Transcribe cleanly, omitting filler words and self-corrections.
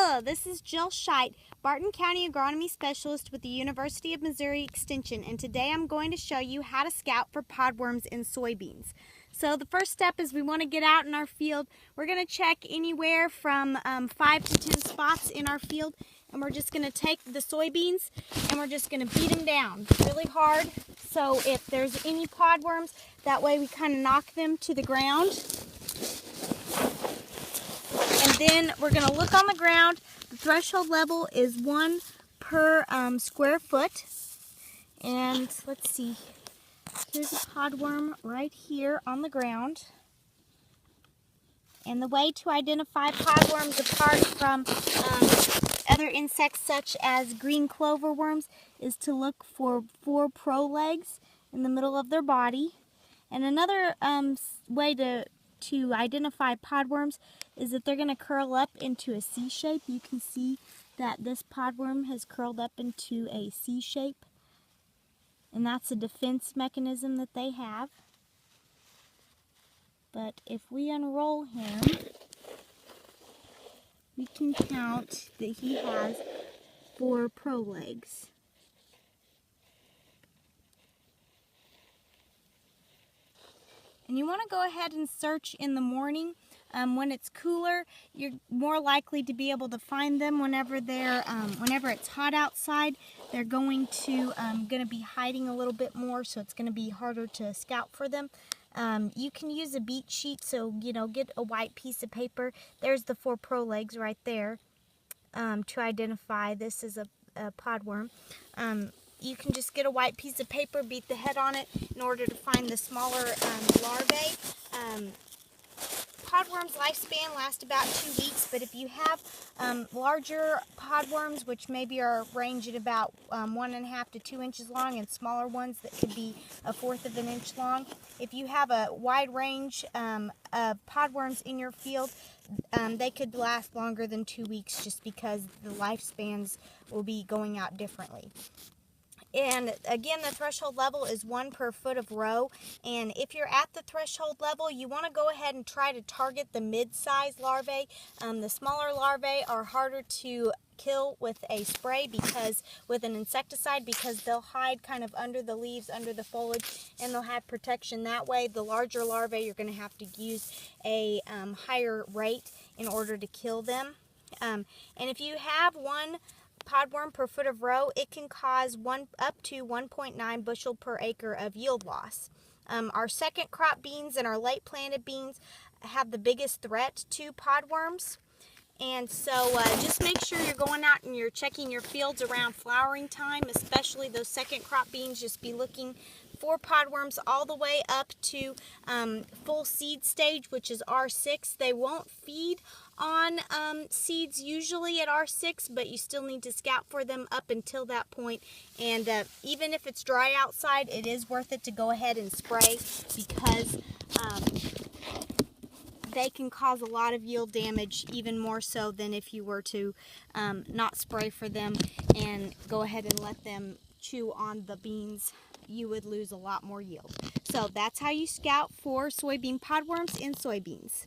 Hello, this is Jill Scheidt, Barton County Agronomy Specialist with the University of Missouri Extension, and today I'm going to show you how to scout for podworms in soybeans. So the first step is we want to get out in our field. We're going to check anywhere from 5 to 10 spots in our field, and we're just going to take the soybeans and we're just going to beat them down really hard. So if there's any podworms, that way we kind of knock them to the ground. And then we're going to look on the ground. The threshold level is 1 per square foot. And let's see, here's a podworm right here on the ground. And the way to identify podworms apart from other insects such as green clover worms is to look for 4 prolegs in the middle of their body. And another way to identify podworms is that they're going to curl up into a C shape. You can see that this podworm has curled up into a C shape, and that's a defense mechanism that they have. But if we unroll him, we can count that he has 4 prolegs. And you want to go ahead and search in the morning. When it's cooler, you're more likely to be able to find them. Whenever it's hot outside, they're going to be hiding a little bit more, so it's going to be harder to scout for them. You can use a beat sheet, so get a white piece of paper. There's the 4 prolegs right there to identify this is a podworm. You can just get a white piece of paper, beat the head on it in order to find the smaller larvae. Podworms' lifespan lasts about 2 weeks, but if you have larger podworms, which maybe are range at about 1.5 to 2 inches long, and smaller ones that could be 1/4 of an inch long, if you have a wide range of podworms in your field, they could last longer than 2 weeks just because the lifespans will be going out differently. And again, the threshold level is 1 per foot of row. And if you're at the threshold level, you want to go ahead and try to target the mid-sized larvae. The smaller larvae are harder to kill with a spray with an insecticide because they'll hide kind of under the leaves, under the foliage, and they'll have protection that way. The larger larvae, you're going to have to use a higher rate in order to kill them. And if you have 1 podworm per foot of row, it can cause up to 1.9 bushel per acre of yield loss. Our second crop beans and our late planted beans have the biggest threat to podworms. And so just make sure you're going out and you're checking your fields around flowering time, especially those second crop beans. Just be looking for podworms all the way up to full seed stage, which is R6. They won't feed on seeds usually at R6, but you still need to scout for them up until that point. And even if it's dry outside, it is worth it to go ahead and spray because they can cause a lot of yield damage, even more so than if you were to not spray for them and go ahead and let them chew on the beans. You would lose a lot more yield. So that's how you scout for soybean podworms in soybeans.